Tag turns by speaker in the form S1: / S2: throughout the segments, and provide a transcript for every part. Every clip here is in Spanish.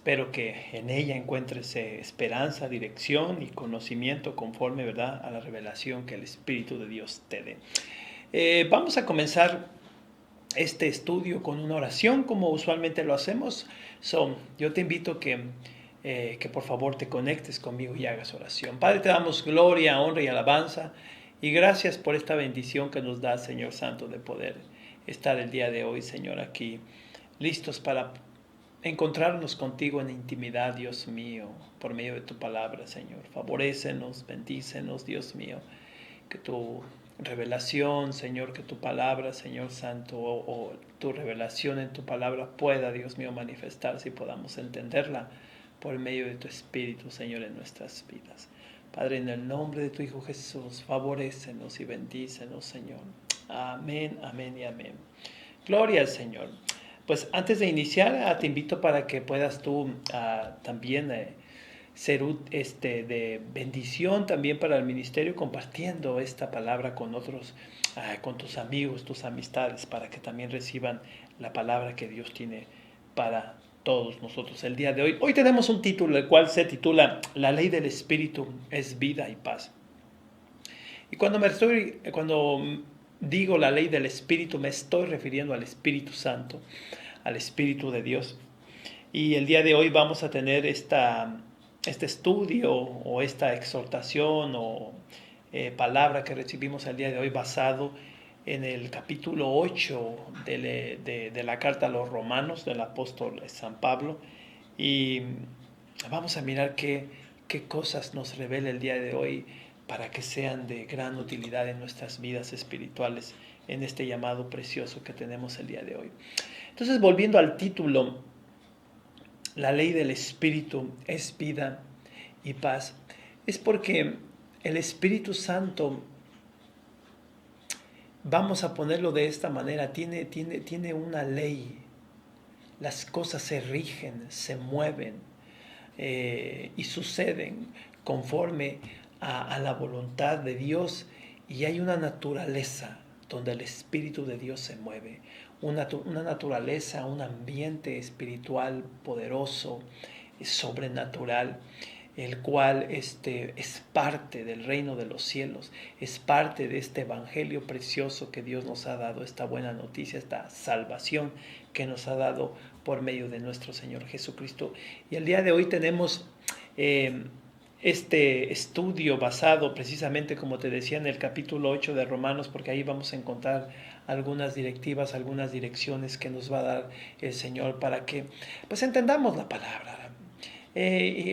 S1: Espero que en ella encuentres esperanza, dirección y conocimiento conforme, ¿verdad?, a la revelación que el Espíritu de Dios te dé. Vamos a comenzar este estudio con una oración como usualmente lo hacemos. Yo te invito que por favor te conectes conmigo y hagas oración. Padre, te damos gloria, honra y alabanza y gracias por esta bendición que nos da, Señor Santo, de poder estar el día de hoy, Señor, aquí listos para encontrarnos contigo en intimidad, Dios mío, por medio de tu palabra, Señor. Favorécenos, bendícenos, Dios mío, que tu revelación, Señor, que tu palabra, Señor Santo, o tu revelación en tu palabra pueda, Dios mío, manifestarse y podamos entenderla por medio de tu Espíritu, Señor, en nuestras vidas. Padre, en el nombre de tu Hijo Jesús, favorécenos y bendícenos, Señor. Amén, amén y amén. Gloria al Señor. Pues antes de iniciar, te invito para que puedas tú también ser de bendición también para el ministerio, compartiendo esta palabra con otros, con tus amigos, tus amistades, para que también reciban la palabra que Dios tiene para todos nosotros el día de hoy. Hoy tenemos un título, el cual se titula La ley del Espíritu es vida y paz. Y cuando digo la ley del Espíritu, me estoy refiriendo al Espíritu Santo, al Espíritu de Dios. Y el día de hoy vamos a tener este estudio o esta exhortación o palabra que recibimos el día de hoy basado en el capítulo 8 de la carta a los Romanos del apóstol San Pablo. Y vamos a mirar qué cosas nos revela el día de hoy para que sean de gran utilidad en nuestras vidas espirituales, en este llamado precioso que tenemos el día de hoy. Entonces, volviendo al título, la ley del Espíritu es vida y paz, es porque el Espíritu Santo, vamos a ponerlo de esta manera, tiene una ley. Las cosas se rigen, se mueven y suceden conforme a la voluntad de Dios, y hay una naturaleza donde el Espíritu de Dios se mueve, una naturaleza, un ambiente espiritual poderoso, sobrenatural, el cual es parte del reino de los cielos, es parte de este evangelio precioso que Dios nos ha dado, esta buena noticia, esta salvación que nos ha dado por medio de nuestro Señor Jesucristo. Y el día de hoy tenemos este estudio basado precisamente, como te decía, en el capítulo 8 de Romanos, porque ahí vamos a encontrar algunas directivas, algunas direcciones que nos va a dar el Señor para que pues entendamos la palabra.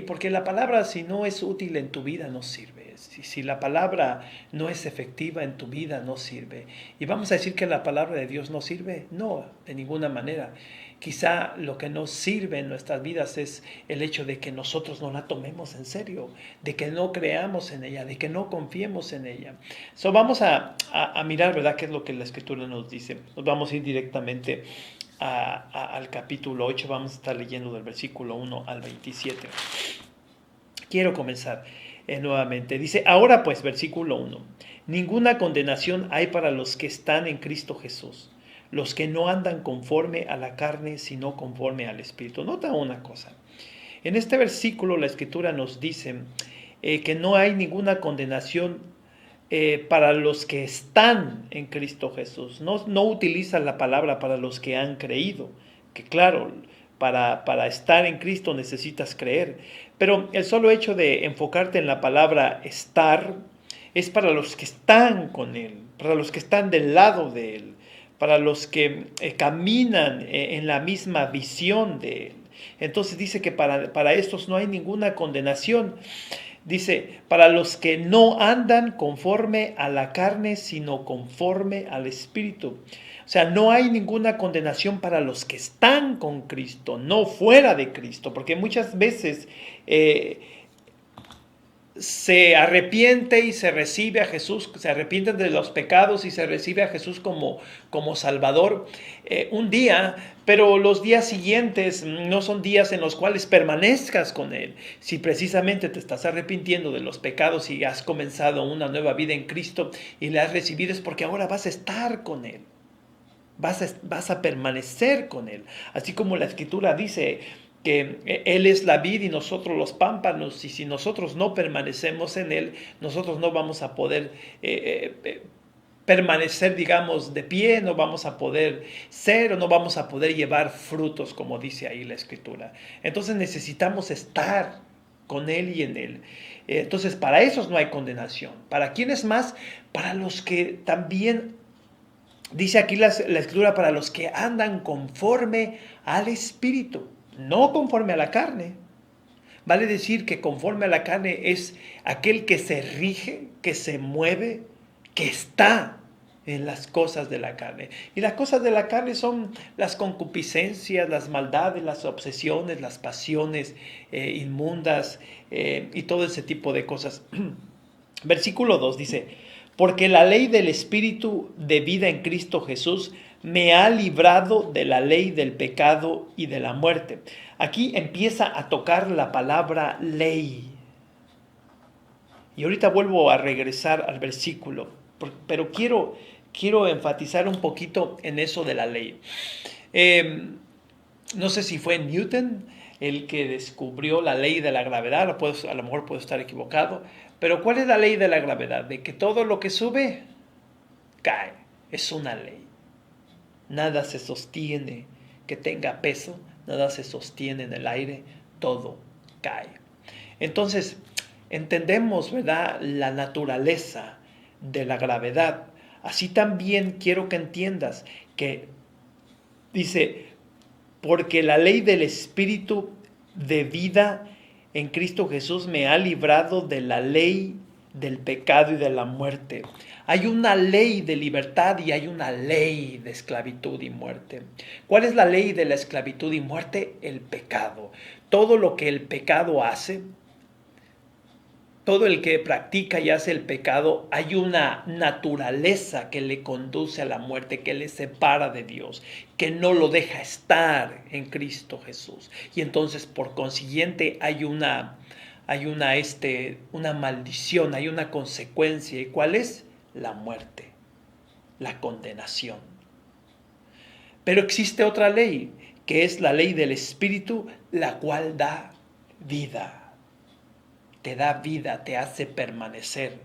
S1: Porque la palabra, si no es útil en tu vida, no sirve. Si la palabra no es efectiva en tu vida, no sirve. Y vamos a decir que la palabra de Dios no sirve. No, de ninguna manera. Quizá lo que nos sirve en nuestras vidas es el hecho de que nosotros no la tomemos en serio, de que no creamos en ella, de que no confiemos en ella. Vamos a mirar, ¿verdad?, qué es lo que la Escritura nos dice. Nos vamos a ir directamente al capítulo 8, vamos a estar leyendo del versículo 1 al 27. Quiero comenzar nuevamente. Dice, ahora pues, versículo 1, ninguna condenación hay para los que están en Cristo Jesús, los que no andan conforme a la carne, sino conforme al Espíritu. Nota una cosa. En este versículo la Escritura nos dice que no hay ninguna condenación para los que están en Cristo Jesús. No utiliza la palabra para los que han creído, que claro, para estar en Cristo necesitas creer, pero el solo hecho de enfocarte en la palabra estar es para los que están con Él, para los que están del lado de Él, para los que caminan en la misma visión de Él. Entonces dice que para estos no hay ninguna condenación. Dice, para los que no andan conforme a la carne, sino conforme al Espíritu. O sea, no hay ninguna condenación para los que están con Cristo, no fuera de Cristo, porque muchas veces se arrepiente y se recibe a Jesús, se arrepienten de los pecados y se recibe a Jesús como Salvador un día, pero los días siguientes no son días en los cuales permanezcas con Él. Si precisamente te estás arrepintiendo de los pecados y has comenzado una nueva vida en Cristo y le has recibido, es porque ahora vas a estar con Él. Vas a permanecer con Él. Así como la Escritura dice, que Él es la vid y nosotros los pámpanos, y si nosotros no permanecemos en Él, nosotros no vamos a poder permanecer, digamos, de pie, no vamos a poder ser o no vamos a poder llevar frutos, como dice ahí la Escritura. Entonces necesitamos estar con Él y en Él. Entonces para esos no hay condenación. ¿Para quiénes más? Para los que también, dice aquí la Escritura, para los que andan conforme al Espíritu, no conforme a la carne. Vale decir que conforme a la carne es aquel que se rige, que se mueve, que está en las cosas de la carne. Y las cosas de la carne son las concupiscencias, las maldades, las obsesiones, las pasiones inmundas y todo ese tipo de cosas. Versículo 2 dice: porque la ley del Espíritu de vida en Cristo Jesús me ha librado de la ley del pecado y de la muerte. Aquí empieza a tocar la palabra ley. Y ahorita vuelvo a regresar al versículo, pero quiero enfatizar un poquito en eso de la ley. No sé si fue Newton el que descubrió la ley de la gravedad, a lo mejor puedo estar equivocado, pero ¿cuál es la ley de la gravedad? De que todo lo que sube, cae. Es una ley. Nada se sostiene que tenga peso, nada se sostiene en el aire, todo cae. Entonces, entendemos, ¿verdad?, la naturaleza de la gravedad. Así también quiero que entiendas que dice, porque la ley del Espíritu de vida en Cristo Jesús me ha librado de la ley del pecado y de la muerte. Hay una ley de libertad y hay una ley de esclavitud y muerte. ¿Cuál es la ley de la esclavitud y muerte? El pecado. Todo lo que el pecado hace, todo el que practica y hace el pecado, hay una naturaleza que le conduce a la muerte, que le separa de Dios, que no lo deja estar en Cristo Jesús. Y entonces, por consiguiente, hay una maldición, hay una consecuencia. ¿Y cuál es? La muerte, la condenación. Pero existe otra ley, que es la ley del Espíritu, la cual da vida. Te da vida, te hace permanecer.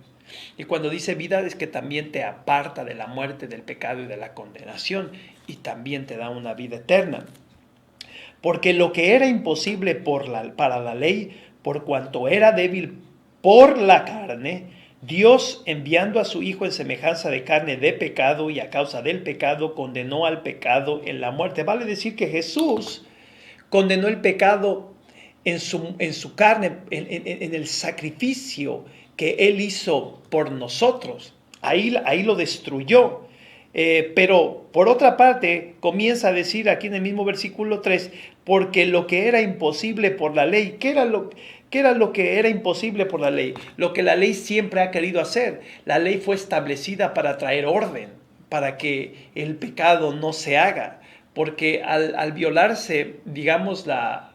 S1: Y cuando dice vida es que también te aparta de la muerte, del pecado y de la condenación, y también te da una vida eterna. Porque lo que era imposible para la ley, por cuanto era débil por la carne, Dios, enviando a su Hijo en semejanza de carne de pecado y a causa del pecado, condenó al pecado en la muerte. Vale decir que Jesús condenó el pecado en su carne, en el sacrificio que Él hizo por nosotros. Ahí lo destruyó. Pero por otra parte, comienza a decir aquí en el mismo versículo 3, porque lo que era imposible por la ley, ¿qué era lo que era imposible por la ley? Lo que la ley siempre ha querido hacer. La ley fue establecida para traer orden, para que el pecado no se haga. Porque al violarse, digamos, la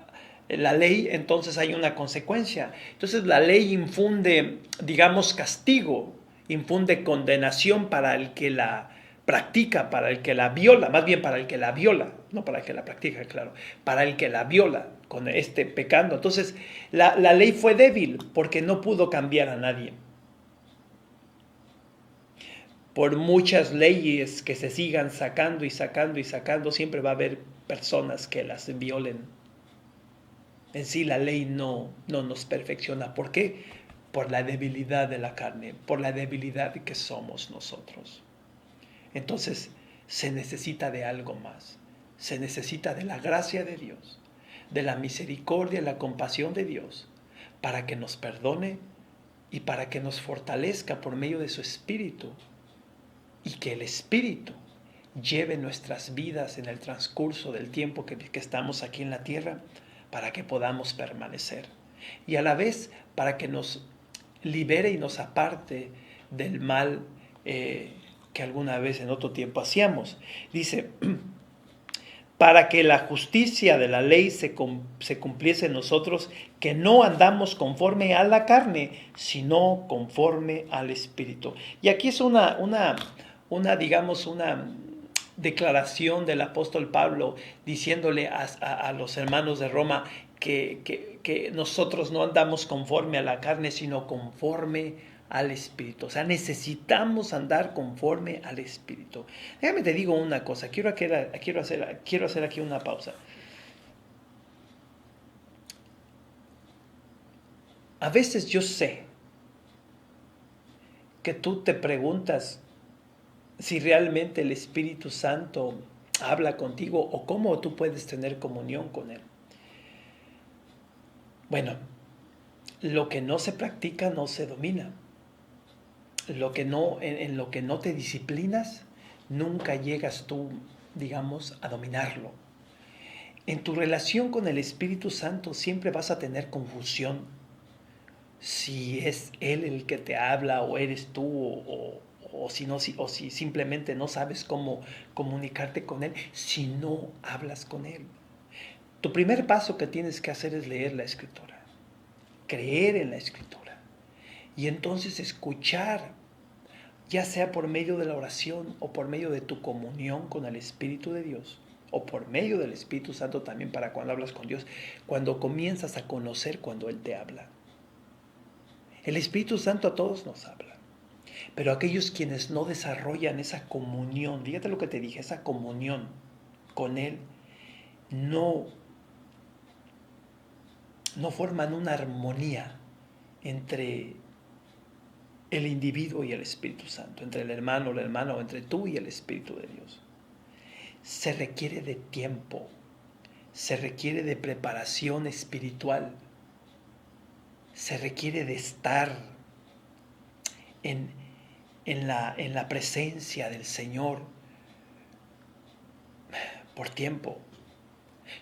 S1: ley, entonces hay una consecuencia. Entonces la ley infunde, digamos, castigo, infunde condenación para el que la practica, para el que la viola, más bien para el que la viola, no para el que la practica, claro, para el que la viola con este pecando. Entonces la ley fue débil porque no pudo cambiar a nadie. Por muchas leyes que se sigan sacando y sacando y sacando, siempre va a haber personas que las violen. En sí la ley no nos perfecciona. ¿Por qué? Por la debilidad de la carne, por la debilidad que somos nosotros. Entonces se necesita de algo más. Se necesita de la gracia de Dios, de la misericordia y la compasión de Dios, para que nos perdone y para que nos fortalezca por medio de su Espíritu. Y que el Espíritu lleve nuestras vidas en el transcurso del tiempo que estamos aquí en la tierra, para que podamos permanecer. Y a la vez para que nos libere y nos aparte del mal que alguna vez en otro tiempo hacíamos. Dice, para que la justicia de la ley se cumpliese en nosotros, que no andamos conforme a la carne, sino conforme al Espíritu. Y aquí es una declaración del apóstol Pablo diciéndole a los hermanos de Roma que nosotros no andamos conforme a la carne, sino conforme al Espíritu. O sea, necesitamos andar conforme al Espíritu. Déjame te digo una cosa, quiero hacer aquí una pausa. A veces yo sé que tú te preguntas si realmente el Espíritu Santo habla contigo o cómo tú puedes tener comunión con Él. Bueno, lo que no se practica no se domina. En lo que no te disciplinas, nunca llegas tú, digamos, a dominarlo. En tu relación con el Espíritu Santo siempre vas a tener confusión. Si es Él el que te habla o eres tú o si simplemente no sabes cómo comunicarte con Él si no hablas con Él. Tu primer paso que tienes que hacer es leer la Escritura, creer en la Escritura y entonces escuchar, ya sea por medio de la oración o por medio de tu comunión con el Espíritu de Dios o por medio del Espíritu Santo también para cuando hablas con Dios, cuando comienzas a conocer cuando Él te habla. El Espíritu Santo a todos nos habla, pero aquellos quienes no desarrollan esa comunión, fíjate lo que te dije, esa comunión con Él, no forman una armonía entre el individuo y el Espíritu Santo, entre el hermano o la hermana, o entre tú y el Espíritu de Dios. Se requiere de tiempo, se requiere de preparación espiritual, se requiere de estar en la presencia del Señor por tiempo.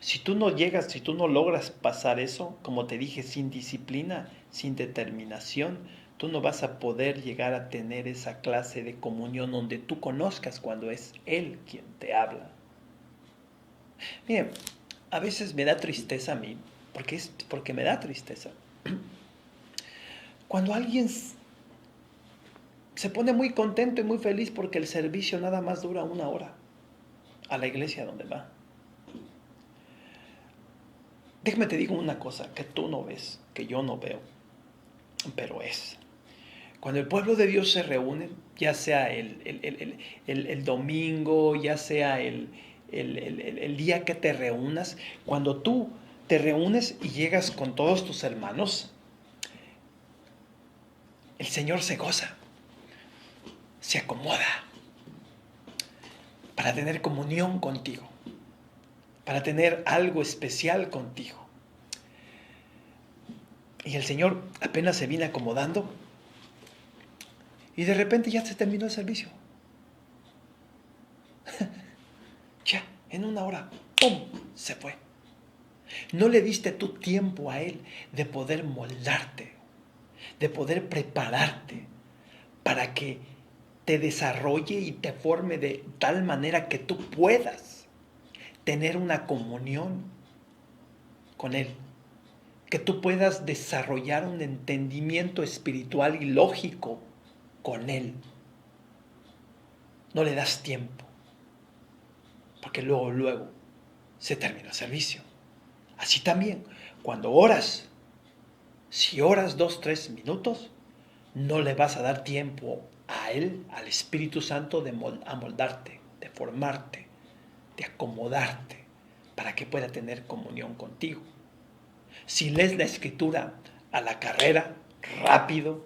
S1: Si tú no logras pasar eso, como te dije, sin disciplina, sin determinación, tú no vas a poder llegar a tener esa clase de comunión donde tú conozcas cuando es Él quien te habla. Miren, a veces me da tristeza a mí, porque me da tristeza. Cuando alguien se pone muy contento y muy feliz porque el servicio nada más dura 1 hora a la iglesia donde va. Déjame te digo una cosa que tú no ves, que yo no veo, pero es. Cuando el pueblo de Dios se reúne, ya sea el domingo, ya sea el día que te reúnas, cuando tú te reúnes y llegas con todos tus hermanos, el Señor se goza, se acomoda para tener comunión contigo, para tener algo especial contigo. Y el Señor apenas se viene acomodando y de repente ya se terminó el servicio. Ya, en 1 hora, ¡pum!, se fue. No le diste tu tiempo a Él de poder moldarte, de poder prepararte para que te desarrolle y te forme de tal manera que tú puedas tener una comunión con Él, que tú puedas desarrollar un entendimiento espiritual y lógico con Él. No le das tiempo, porque luego se termina el servicio. Así también, cuando oras, si oras 2, 3 minutos, no le vas a dar tiempo a Él, al Espíritu Santo, de amoldarte, de formarte, de acomodarte, para que pueda tener comunión contigo. Si lees la Escritura a la carrera, rápido,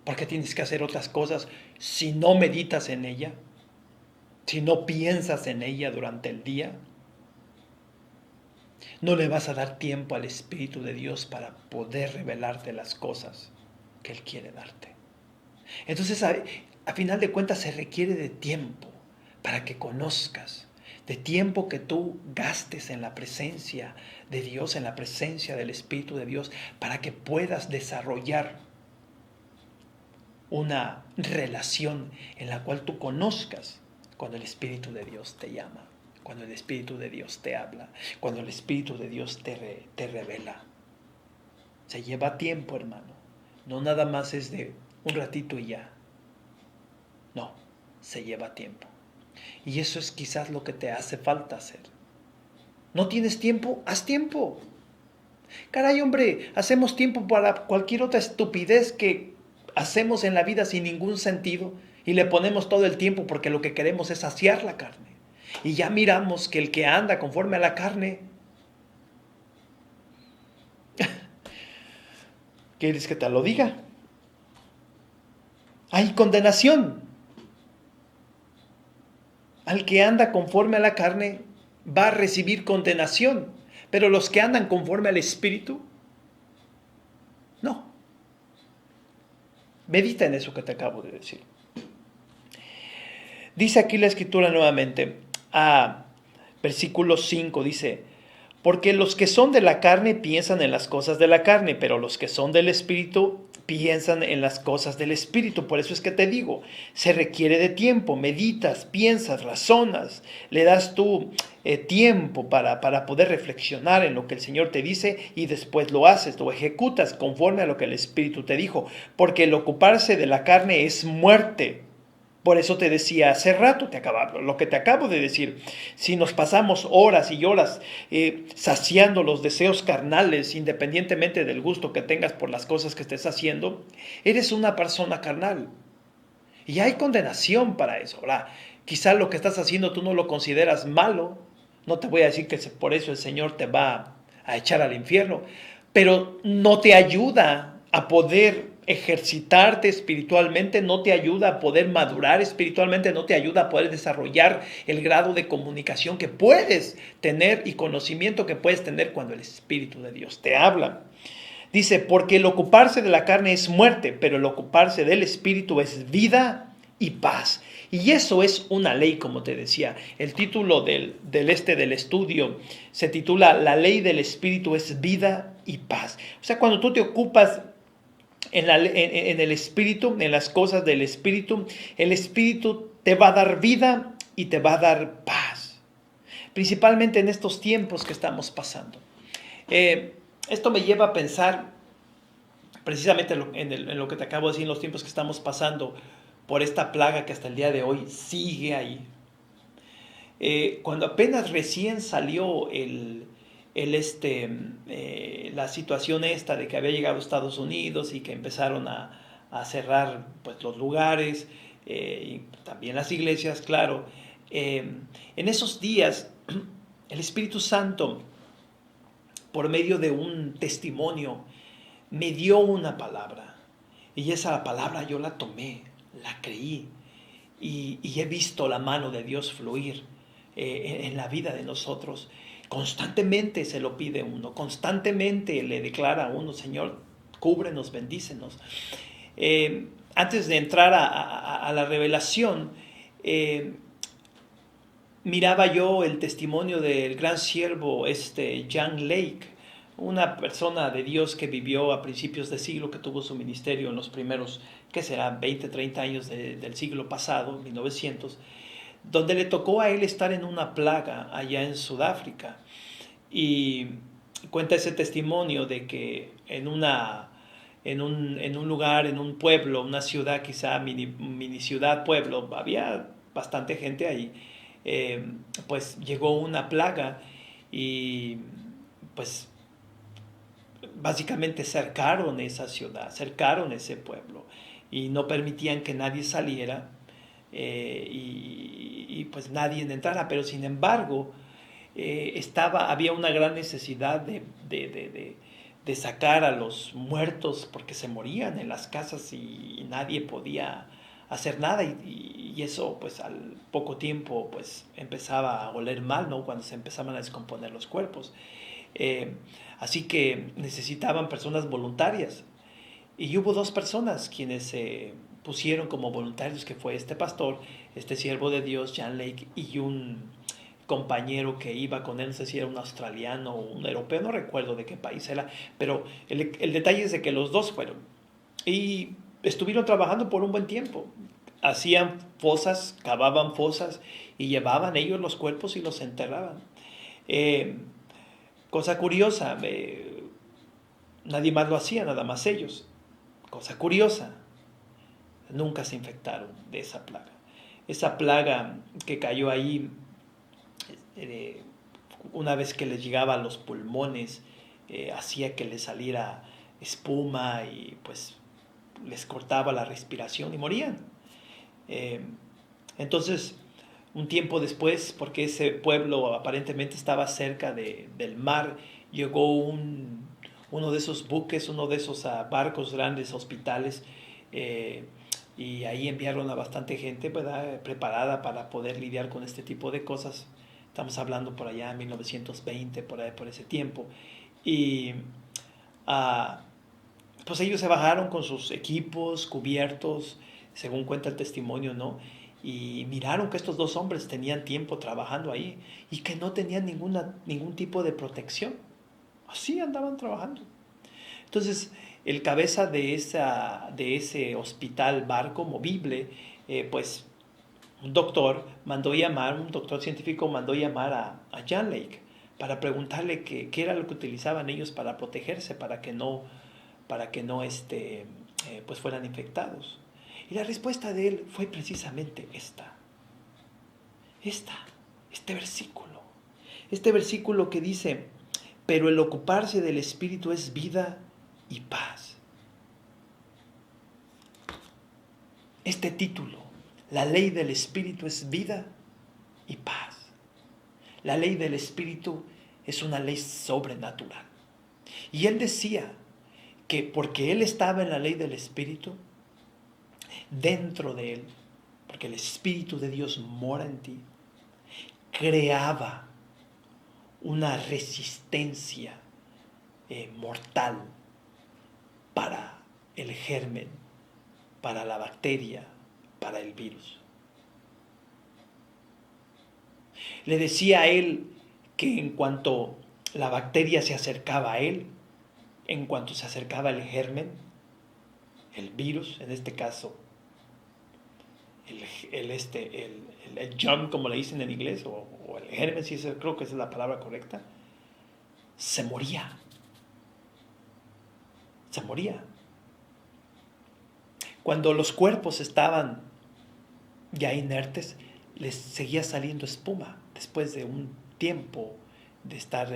S1: porque tienes que hacer otras cosas, si no meditas en ella, si no piensas en ella durante el día, no le vas a dar tiempo al Espíritu de Dios para poder revelarte las cosas que Él quiere darte. Entonces, a final de cuentas, se requiere de tiempo para que conozcas, de tiempo que tú gastes en la presencia de Dios, en la presencia del Espíritu de Dios, para que puedas desarrollar una relación en la cual tú conozcas cuando el Espíritu de Dios te llama, cuando el Espíritu de Dios te habla, cuando el Espíritu de Dios te revela. Se lleva tiempo, hermano. No nada más es de un ratito y ya. No, se lleva tiempo. Y eso es quizás lo que te hace falta hacer. ¿No tienes tiempo? Haz tiempo. Caray, hombre, hacemos tiempo para cualquier otra estupidez que hacemos en la vida sin ningún sentido y le ponemos todo el tiempo porque lo que queremos es saciar la carne. Y ya miramos que el que anda conforme a la carne, ¿quieres que te lo diga? Hay condenación. Al que anda conforme a la carne va a recibir condenación, pero los que andan conforme al Espíritu, no. Medita en eso que te acabo de decir. Dice aquí la Escritura nuevamente, versículo 5, dice, porque los que son de la carne piensan en las cosas de la carne, pero los que son del Espíritu piensan en las cosas del Espíritu. Por eso es que te digo, se requiere de tiempo, meditas, piensas, razonas, le das tu tiempo para poder reflexionar en lo que el Señor te dice y después lo haces, lo ejecutas conforme a lo que el Espíritu te dijo, porque el ocuparse de la carne es muerte. Por eso te decía hace rato, lo que te acabo de decir, si nos pasamos horas y horas saciando los deseos carnales, independientemente del gusto que tengas por las cosas que estés haciendo, eres una persona carnal. Y hay condenación para eso. Ahora, quizá lo que estás haciendo tú no lo consideras malo, no te voy a decir que por eso el Señor te va a echar al infierno, pero no te ayuda a poder ejercitarte espiritualmente, no te ayuda a poder madurar espiritualmente, no te ayuda a poder desarrollar el grado de comunicación que puedes tener y conocimiento que puedes tener cuando el Espíritu de Dios te habla. Dice, porque el ocuparse de la carne es muerte, pero el ocuparse del Espíritu es vida y paz. Y eso es una ley, como te decía. El título del estudio se titula La ley del Espíritu es vida y paz. O sea, cuando tú te ocupas en el Espíritu, en las cosas del Espíritu, el Espíritu te va a dar vida y te va a dar paz. Principalmente en estos tiempos que estamos pasando. Esto me lleva a pensar precisamente en lo que te acabo de decir, en los tiempos que estamos pasando por esta plaga que hasta el día de hoy sigue ahí. Cuando apenas recién salió la situación esta de que había llegado a Estados Unidos y que empezaron a cerrar pues, los lugares y también las iglesias, claro. En esos días, el Espíritu Santo, por medio de un testimonio, me dio una palabra. Y esa palabra yo la tomé, la creí. Y he visto la mano de Dios fluir en la vida de nosotros. Constantemente se lo pide uno, constantemente le declara a uno, Señor, cúbrenos, bendícenos. Antes de entrar a la revelación, miraba yo el testimonio del gran siervo Jan Lake, una persona de Dios que vivió a principios de siglo, que tuvo su ministerio en los primeros, ¿qué será?, 20, 30 años del siglo pasado, 1900, donde le tocó a él estar en una plaga allá en Sudáfrica. Y cuenta ese testimonio de que en un lugar, en un pueblo, una ciudad, quizá mini ciudad, pueblo, había bastante gente ahí, pues llegó una plaga y pues básicamente cercaron esa ciudad, cercaron ese pueblo y no permitían que nadie saliera y pues nadie entrara, pero sin embargo había una gran necesidad de sacar a los muertos porque se morían en las casas y nadie podía hacer nada y eso pues al poco tiempo pues empezaba a oler mal, ¿no?, cuando se empezaban a descomponer los cuerpos. Así que necesitaban personas voluntarias y hubo 2 personas quienes se pusieron como voluntarios, que fue este pastor, este siervo de Dios, Jan Lake, y un compañero que iba con él, no sé si era un australiano o un europeo, no recuerdo de qué país era, pero el detalle es de que los 2 fueron y estuvieron trabajando por un buen tiempo. Hacían fosas, cavaban fosas y llevaban ellos los cuerpos y los enterraban. Cosa curiosa, nadie más lo hacía, nada más ellos. Cosa curiosa, nunca se infectaron de esa plaga. esa plaga que cayó ahí, una vez que les llegaba a los pulmones, hacía que les saliera espuma y pues les cortaba la respiración y morían. Eh, entonces, un tiempo después, porque ese pueblo aparentemente estaba cerca del mar, llegó uno de esos buques, uno de esos barcos grandes, hospitales, eh, y ahí enviaron a bastante gente, ¿verdad?, preparada para poder lidiar con este tipo de cosas. Estamos hablando por allá en 1920, por ahí, por ese tiempo. Y ah, pues ellos se bajaron con sus equipos cubiertos, según cuenta el testimonio, ¿no? Y miraron que estos dos hombres tenían tiempo trabajando ahí y que no tenían ningún tipo de protección. Así andaban trabajando. Entonces, el cabeza de ese hospital barco movible, pues un un doctor científico mandó llamar a Jan Lake para preguntarle qué era lo que utilizaban ellos para protegerse, para que no pues fueran infectados. Y la respuesta de él fue precisamente esta, este versículo. Este versículo que dice, pero el ocuparse del Espíritu es vida y paz. Este título, la ley del Espíritu es vida y paz. La ley del Espíritu es una ley sobrenatural. Y él decía que porque él estaba en la ley del Espíritu, dentro de él, porque el Espíritu de Dios mora en ti, creaba una resistencia mortal para el germen, para la bacteria, para el virus. Le decía a él que en cuanto la bacteria se acercaba a él, en cuanto se acercaba el germen, el virus, en este caso, el germ, como le dicen en inglés, o el germen, si creo que esa es la palabra correcta, se moría. Se moría. Cuando los cuerpos estaban ya inertes, les seguía saliendo espuma. Después de un tiempo de estar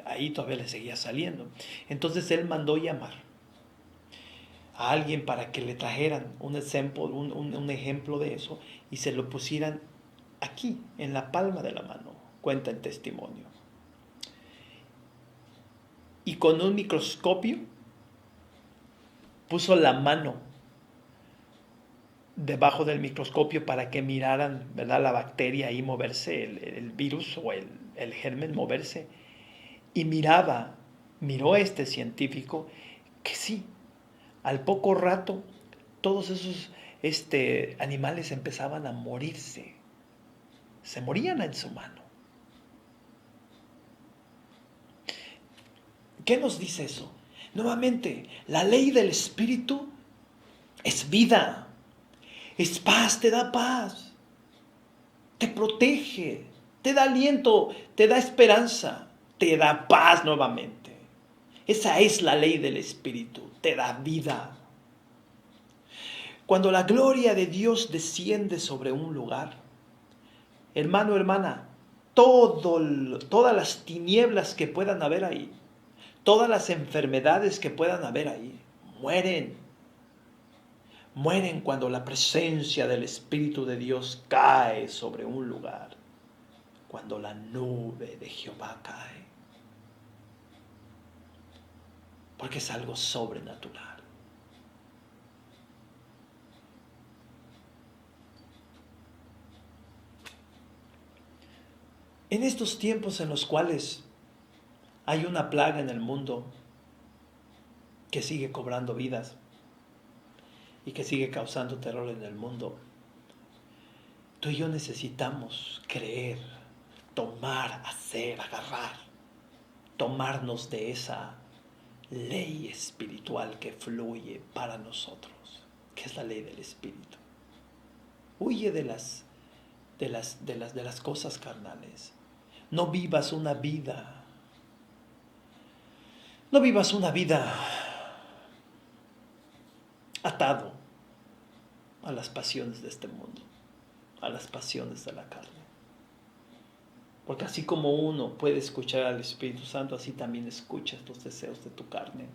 S1: ahí, todavía les seguía saliendo. Entonces él mandó llamar a alguien para que le trajeran un ejemplo de eso y se lo pusieran aquí, en la palma de la mano, cuenta el testimonio. Y con un microscopio puso la mano debajo del microscopio para que miraran, ¿verdad?, la bacteria ahí moverse, el virus o el germen moverse. Y miró este científico que sí, al poco rato todos esos animales empezaban a morirse. Se morían en su mano. ¿Qué nos dice eso? Nuevamente, la ley del Espíritu es vida, es paz, te da paz, te protege, te da aliento, te da esperanza, te da paz nuevamente. Esa es la ley del Espíritu, te da vida. Cuando la gloria de Dios desciende sobre un lugar, hermano, hermana, todas las tinieblas que puedan haber ahí, todas las enfermedades que puedan haber ahí, mueren. Mueren cuando la presencia del Espíritu de Dios cae sobre un lugar, cuando la nube de Jehová cae, porque es algo sobrenatural. En estos tiempos en los cuales hay una plaga en el mundo que sigue cobrando vidas y que sigue causando terror en el mundo, tú y yo necesitamos creer, tomar, hacer, agarrar, tomarnos de esa ley espiritual que fluye para nosotros, que es la ley del Espíritu. Huye de las cosas carnales. No vivas una vida atado a las pasiones de este mundo. a las pasiones de la carne. Porque así como uno puede escuchar al Espíritu Santo, así también escuchas los deseos de tu carne.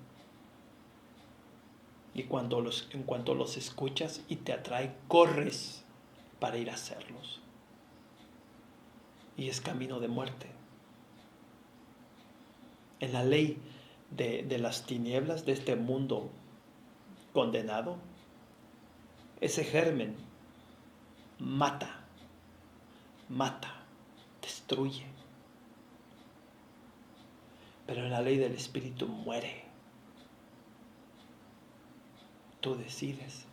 S1: Y en cuanto los escuchas y te atrae, corres para ir a hacerlos. Y es camino de muerte. En la ley de las tinieblas, de este mundo condenado, ese germen mata, destruye. Pero en la ley del Espíritu muere. Tú decides.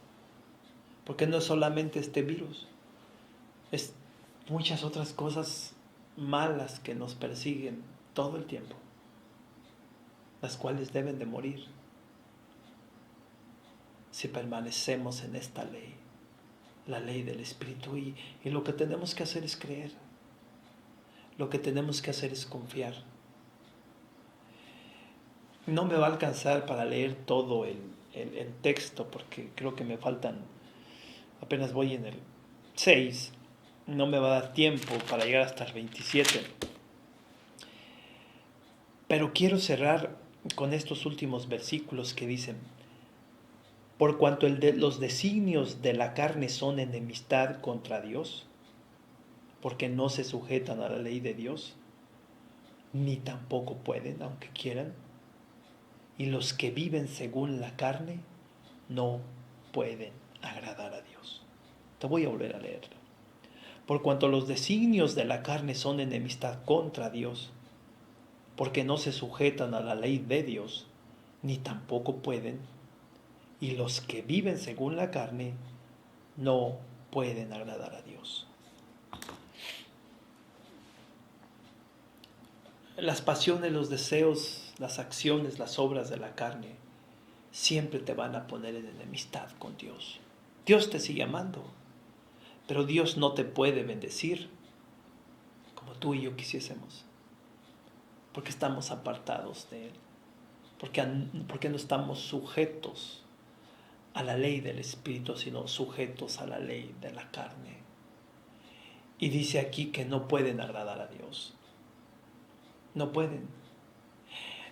S1: Porque no es solamente este virus, es muchas otras cosas malas que nos persiguen todo el tiempo, las cuales deben de morir si permanecemos en esta ley, la ley del Espíritu. Y lo que tenemos que hacer es creer, lo que tenemos que hacer es confiar. No me va a alcanzar para leer todo el texto, porque creo que me faltan, apenas voy en el 6, no me va a dar tiempo para llegar hasta el 27. Pero quiero cerrar con estos últimos versículos que dicen: por cuanto los designios de la carne son enemistad contra Dios, porque no se sujetan a la ley de Dios, ni tampoco pueden, aunque quieran. Y los que viven según la carne no pueden agradar a Dios. Te voy a volver a leerlo. Por cuanto los designios de la carne son enemistad contra Dios, porque no se sujetan a la ley de Dios, ni tampoco pueden. Y los que viven según la carne no pueden agradar a Dios. Las pasiones, los deseos, las acciones, las obras de la carne siempre te van a poner en enemistad con Dios. Dios te sigue amando, pero Dios no te puede bendecir como tú y yo quisiésemos, porque estamos apartados de Él, porque no estamos sujetos a la ley del Espíritu, sino sujetos a la ley de la carne. Y dice aquí que no pueden agradar a Dios. No pueden.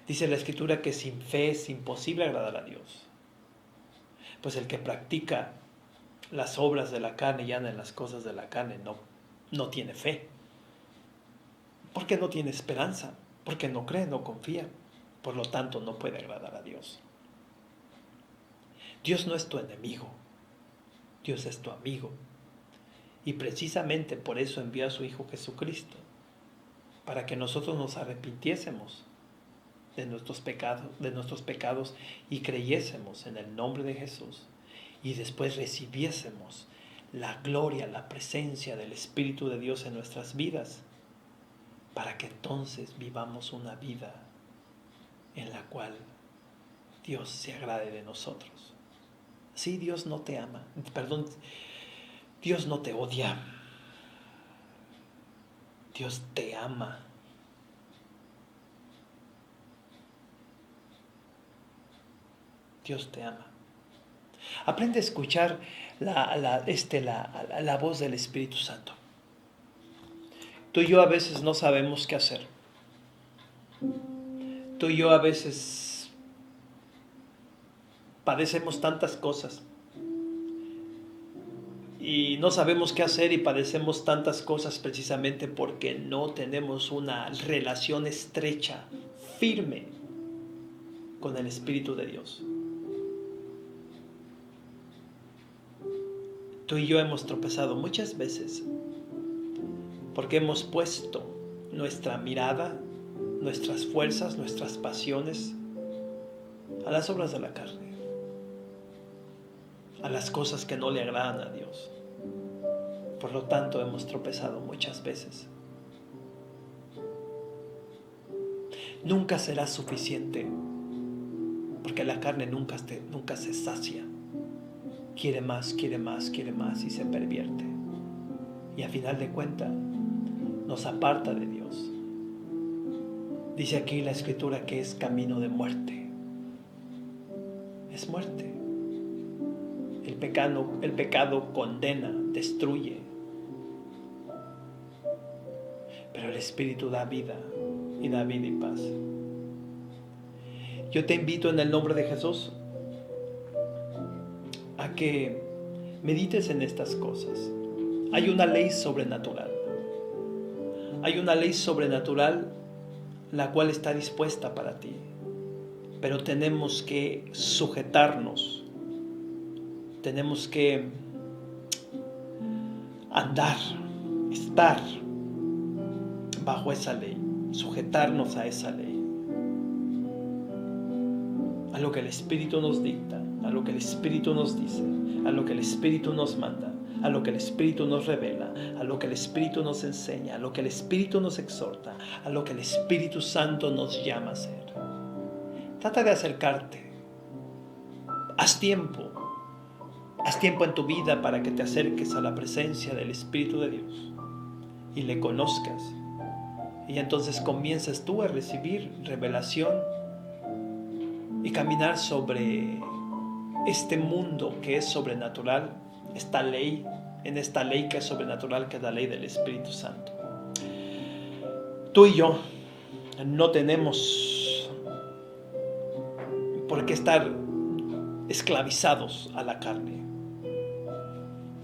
S1: Dice la Escritura que sin fe es imposible agradar a Dios. Pues el que practica las obras de la carne y anda en las cosas de la carne no tiene fe. Porque no tiene esperanza. Porque no cree, no confía. Por lo tanto, no puede agradar a Dios. Dios no es tu enemigo. Dios es tu amigo. Y precisamente por eso envió a su Hijo Jesucristo, para que nosotros nos arrepintiésemos de nuestros pecados y creyésemos en el nombre de Jesús, y después recibiésemos la gloria, la presencia del Espíritu de Dios en nuestras vidas, para que entonces vivamos una vida en la cual Dios se agrade de nosotros. Sí, Dios no te ama, Dios no te odia, Dios te ama. Dios te ama. Aprende a escuchar la voz del Espíritu Santo. Tú y yo a veces no sabemos qué hacer. Tú y yo a veces padecemos tantas cosas y no sabemos qué hacer y padecemos tantas cosas precisamente porque no tenemos una relación estrecha, firme con el Espíritu de Dios. Tú y yo hemos tropezado muchas veces porque hemos puesto nuestra mirada, nuestras fuerzas, nuestras pasiones a las obras de la carne, a las cosas que no le agradan a Dios. Por lo tanto, hemos tropezado muchas veces. Nunca será suficiente, porque la carne nunca se sacia. Quiere más, quiere más, quiere más y se pervierte. Y a final de cuentas nos aparta de Dios. Dice aquí la Escritura que es camino de muerte. Es muerte. El pecado condena, destruye, pero el Espíritu da vida y da vida y paz. Yo te invito en el nombre de Jesús a que medites en estas cosas. Hay una ley sobrenatural. Hay una ley sobrenatural la cual está dispuesta para ti. Pero tenemos que sujetarnos. Tenemos que andar, estar bajo esa ley, sujetarnos a esa ley, a lo que el Espíritu nos dicta, a lo que el Espíritu nos dice, a lo que el Espíritu nos manda, a lo que el Espíritu nos revela, a lo que el Espíritu nos enseña, a lo que el Espíritu nos exhorta, a lo que el Espíritu Santo nos llama a hacer. Trata de acercarte. Haz tiempo en tu vida para que te acerques a la presencia del Espíritu de Dios y le conozcas. Y entonces comienzas tú a recibir revelación y caminar sobre este mundo que es sobrenatural, esta ley, en esta ley que es sobrenatural, que es la ley del Espíritu Santo. Tú y yo no tenemos por qué estar esclavizados a la carne.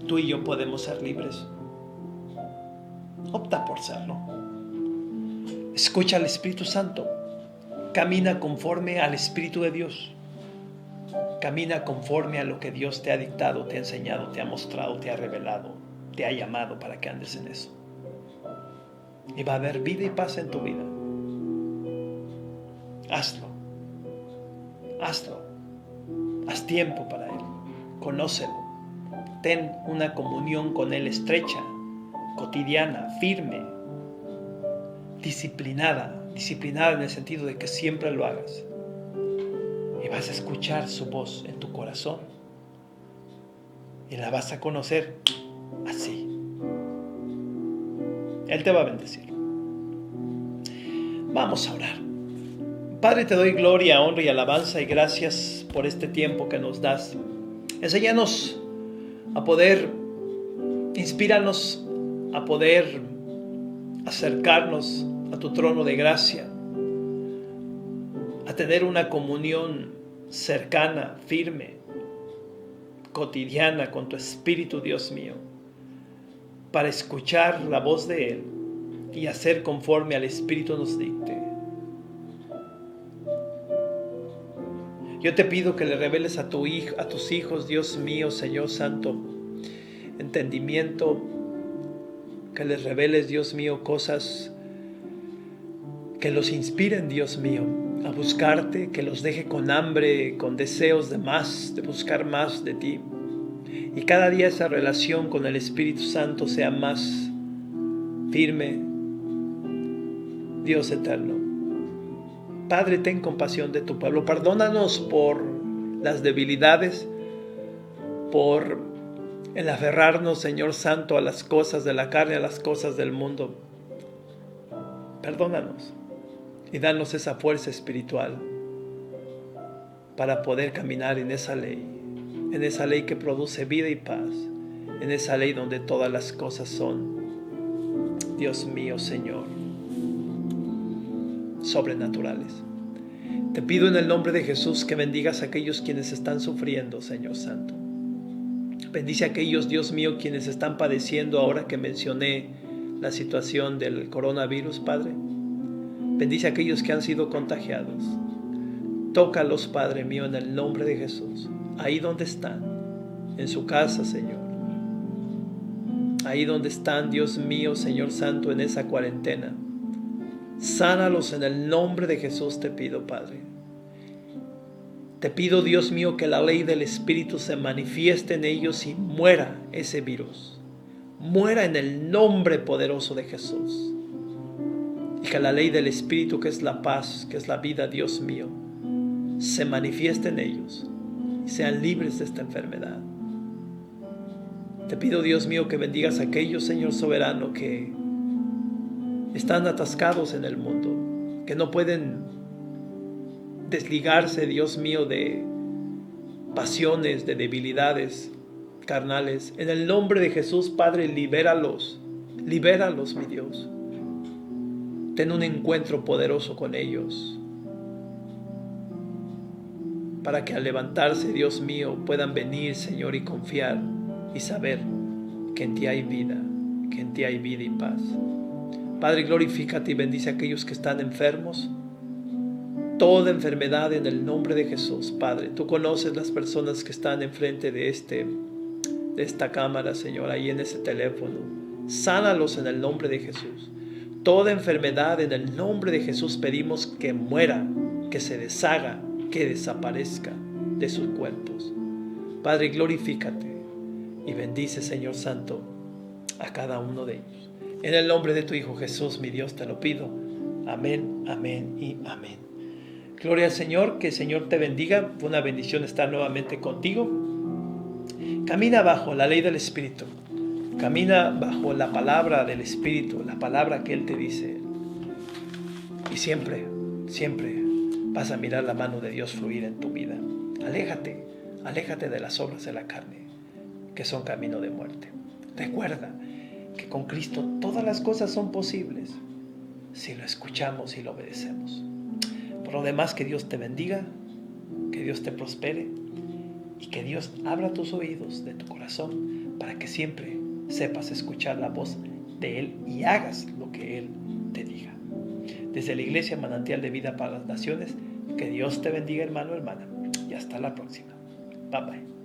S1: Tú y yo podemos ser libres. Opta por serlo. Escucha al Espíritu Santo. Camina conforme al Espíritu de Dios. Camina conforme a lo que Dios te ha dictado, te ha enseñado, te ha mostrado, te ha revelado, te ha llamado para que andes en eso. Y va a haber vida y paz en tu vida. Hazlo. Hazlo. Haz tiempo para Él. Conócelo. Ten una comunión con Él estrecha, cotidiana, firme, disciplinada en el sentido de que siempre lo hagas. Y vas a escuchar su voz en tu corazón. Y la vas a conocer así. Él te va a bendecir. Vamos a orar. Padre, te doy gloria, honra y alabanza y gracias por este tiempo que nos das. Enséñanos a poder, inspíranos a poder acercarnos a tu trono de gracia, a tener una comunión cercana, firme, cotidiana con tu Espíritu, Dios mío, para escuchar la voz de Él y hacer conforme al Espíritu nos dicte. Yo te pido que le reveles a tus hijos, Dios mío, Señor Santo, entendimiento, que les reveles, Dios mío, cosas que los inspiren, Dios mío, a buscarte, que los deje con hambre, con deseos de más, de buscar más de ti. Y cada día esa relación con el Espíritu Santo sea más firme, Dios eterno. Padre, ten compasión de tu pueblo. Perdónanos por las debilidades, por el aferrarnos, Señor Santo, a las cosas de la carne, a las cosas del mundo. Perdónanos y danos esa fuerza espiritual para poder caminar en esa ley que produce vida y paz, en esa ley donde todas las cosas son, Dios mío, Señor, sobrenaturales. Te pido en el nombre de Jesús que bendigas a aquellos quienes están sufriendo, Señor Santo. Bendice a aquellos, Dios mío, quienes están padeciendo ahora que mencioné la situación del coronavirus, Padre. Bendice a aquellos que han sido contagiados. Tócalos, Padre mío, en el nombre de Jesús. Ahí donde están, en su casa, Señor. Ahí donde están, Dios mío, Señor Santo, en esa cuarentena. Sánalos en el nombre de Jesús, te pido, Padre. Te pido, Dios mío, que la ley del Espíritu se manifieste en ellos y muera ese virus. Muera en el nombre poderoso de Jesús. Y que la ley del Espíritu, que es la paz, que es la vida, Dios mío, se manifieste en ellos y sean libres de esta enfermedad. Te pido, Dios mío, que bendigas a aquellos, Señor soberano, que están atascados en el mundo, que no pueden desligarse, Dios mío, de pasiones, de debilidades carnales. En el nombre de Jesús, Padre, libéralos, mi Dios. Ten un encuentro poderoso con ellos, para que al levantarse, Dios mío, puedan venir, Señor, y confiar y saber que en ti hay vida, que en ti hay vida y paz. Padre, glorifícate y bendice a aquellos que están enfermos. Toda enfermedad en el nombre de Jesús, Padre. Tú conoces las personas que están enfrente de esta cámara, Señor, ahí en ese teléfono. Sánalos en el nombre de Jesús. Toda enfermedad en el nombre de Jesús pedimos que muera, que se deshaga, que desaparezca de sus cuerpos. Padre, glorifícate y bendice, Señor Santo, a cada uno de ellos. En el nombre de tu Hijo Jesús, mi Dios, te lo pido. Amén, amén y amén. Gloria al Señor, que el Señor te bendiga. Fue una bendición estar nuevamente contigo. Camina bajo la ley del Espíritu. Camina bajo la palabra del Espíritu, la palabra que Él te dice. Y siempre, siempre vas a mirar la mano de Dios fluir en tu vida. Aléjate de las obras de la carne, que son camino de muerte. Recuerda que con Cristo todas las cosas son posibles si lo escuchamos y lo obedecemos. Por lo demás, que Dios te bendiga, que Dios te prospere y que Dios abra tus oídos de tu corazón para que siempre sepas escuchar la voz de Él y hagas lo que Él te diga. Desde la Iglesia Manantial de Vida para las Naciones, que Dios te bendiga, hermano, hermana, y hasta la próxima. Bye bye.